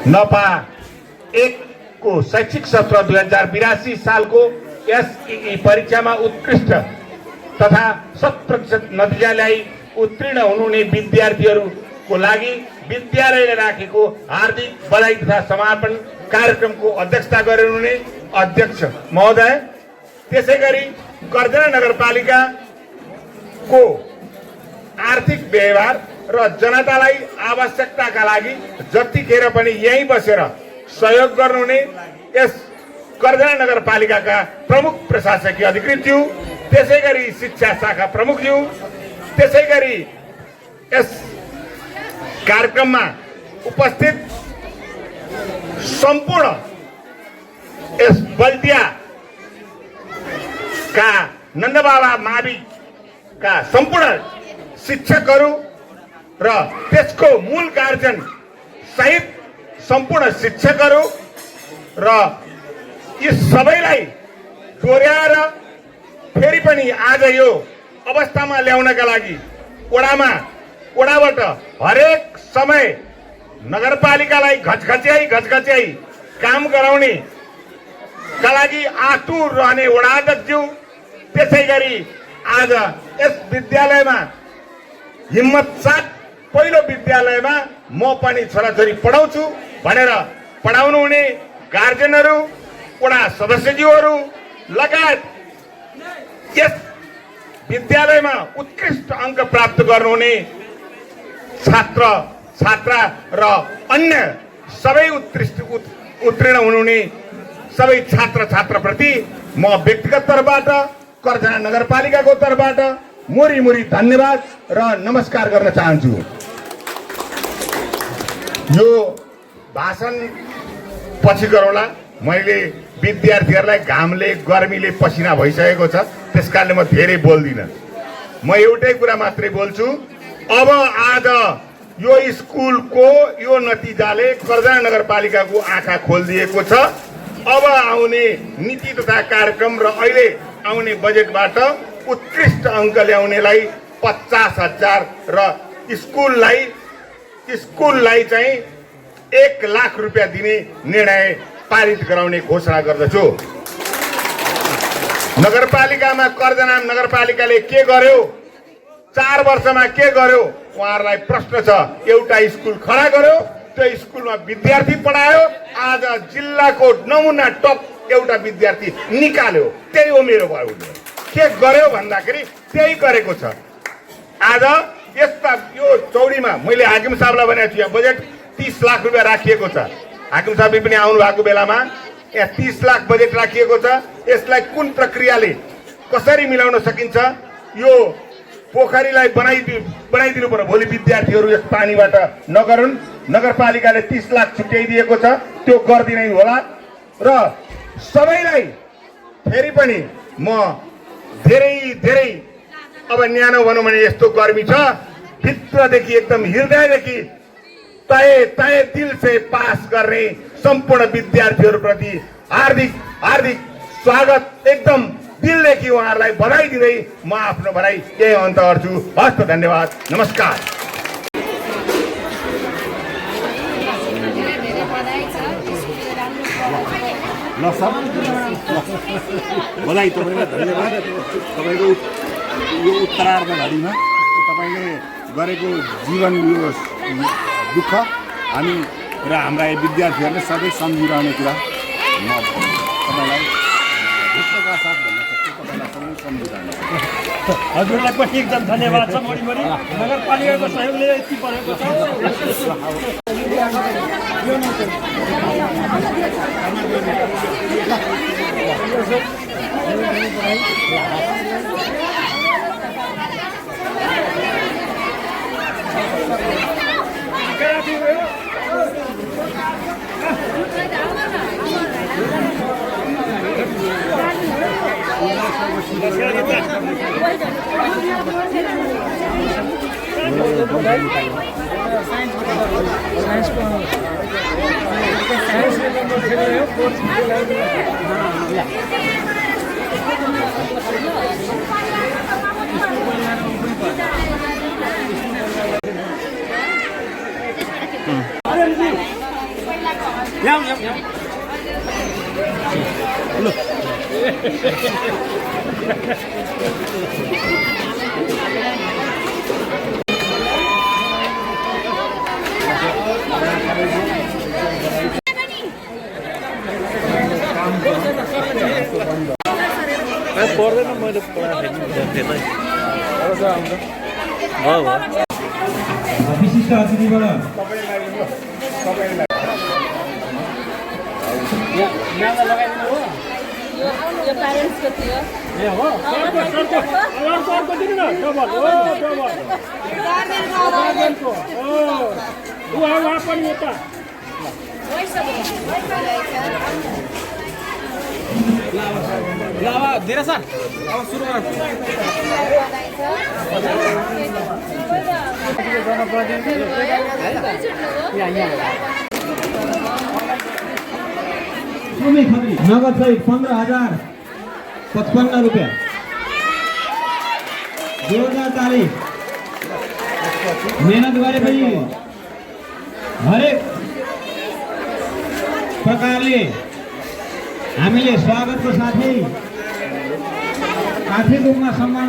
नपा 1 को शैक्षिक सत्र 2082 सालको एसईई परीक्षामा उत्कृष्ट तथा 100% नतिजा ल्याई उत्तीर्ण हुनुहुने विद्यार्थीहरूको लागि विद्यालयले राखेको हार्दिक बधाई तथा समापन कार्यक्रमको अध्यक्षता गरिनुहुने अध्यक्ष महोदय, त्यसैगरी गर्जना नगरपालिकाको आर्थिक व्यवहार र जनतालाई आवश्यकताका लागि जतिखेर पनि यहीँ बसेर सहयोग गर्नुहुने यस गर्जना नगरपालिकाका प्रमुख प्रशासकीय अधिकृतज्यू, त्यसैगरी शिक्षा शाखा प्रमुखज्यू, त्यसैगरी यस कार्यक्रममा उपस्थित सम्पूर्ण यस बल्दियाका नन्दबाबा माविका सम्पूर्ण शिक्षकहरू र त्यसको मूल गार्जियन सहित सम्पूर्ण शिक्षकहरू र यी सबैलाई जोड्याएर फेरि पनि आज यो अवस्थामा ल्याउनका लागि वडाबाट हरेक समय नगरपालिकालाई घचघच्याई काम गराउने का लागि आतुर रहने वडाध्यक्षज्यू, त्यसैगरी आज यस विद्यालयमा हिम्मत साथ पहिलो विद्यालयमा म पनि छोराछोरी पढाउँछु भनेर पढाउनु हुने गार्जियनहरू, वडा सदस्यज्यूहरू लगायत यस विद्यालयमा उत्कृष्ट अङ्क प्राप्त गर्नुहुने छात्र छात्रा र अन्य सबै उत्तीर्ण हुनुहुने सबै छात्र छात्राप्रति म व्यक्तिगत तर्फबाट गर्जना नगरपालिकाको तर्फबाट मुरी धन्यवाद र नमस्कार गर्न चाहन्छु। यो भाषण पछि गरौँला। मैले विद्यार्थीहरूलाई घामले गर्मीले पसिना भइसकेको छ, त्यसकारणले म धेरै बोल्दिनँ। म एउटै कुरा मात्रै बोल्छु। अब आज यो स्कुलको यो नतिजाले गर्जना नगरपालिकाको आँखा खोलिदिएको छ। अब आउने नीति तथा कार्यक्रम र अहिले आउने बजेटबाट उत्कृष्ट अङ्क ल्याउनेलाई 50,000 र स्कुललाई चाहिँ 1 लाख रुपियाँ दिने निर्णय पारित गराउने घोषणा गर्दछु। नगरपालिकामा गर्जना नगरपालिकाले के गर्यो, 4 वर्षमा के गर्यो, उहाँहरूलाई प्रश्न छ। एउटा स्कुल खडा गर्यो, त्यो स्कुलमा विद्यार्थी पढायो, आज जिल्लाको नमुना टप एउटा विद्यार्थी निकाल्यो। त्यही हो मेरो भयो। के गर्यो भन्दाखेरि त्यही गरेको छ। आज यस्ता यो चौडीमा मैले हाकिम साहबलाई भनेको छु, यहाँ बजेट 30 लाख रुपियाँ राखिएको छ। हाकिम साहब पनि आउनु भएको बेलामा यहाँ 30 लाख बजेट राखिएको छ। यसलाई कुन प्रक्रियाले कसरी मिलाउन सकिन्छ, यो पोखरीलाई बनाइदिनु पर्यो। भोलि विद्यार्थीहरू यस पानीबाट नगरुन्। नगरपालिकाले 30 लाख छुट्याइदिएको छ, त्यो गर्दिनै होला। र सबैलाई फेरि पनि म धेरै अब न्यानो भनौँ भने यस्तो गर्मी छ, भित्रदेखि एकदम हृदयदेखि तय दिल से पास गर्ने सम्पूर्ण विद्यार्थीहरूप्रति हार्दिक स्वागत, एकदम दिलदेखि उहाँहरूलाई बधाई दिँदै म आफ्नो बधाई यही अन्त गर्छु। हस्त, धन्यवाद, नमस्कार। ल सर, बधाई तपाईँलाई, धन्यवाद। तपाईँको यो उत्तरार्ध घडीमा तपाईँले गरेको जीवन यो दुःख हामी र हाम्रा विद्यार्थीहरूले सबै सम्झिरहने कुरा म तपाईँलाई ढुक्कका साथ भन्न सक्छु। तपाईँलाई सबै सम्झिरहने हजुरलाई पनि एकदम धन्यवाद छ। मरिमरि नगरपालिकाको सहयोगले यति परेको छ। पर्दैन मैले विशिष्ट अतिथिबाट यो प्यारेन्ट्सको थियो नगद सहित 15,055 रुपियाँ। जोरदार ताली। मेहनत गरेपछि हरेक प्रकारले हामीले स्वागतको साथै आर्थिक रूपमा सम्मान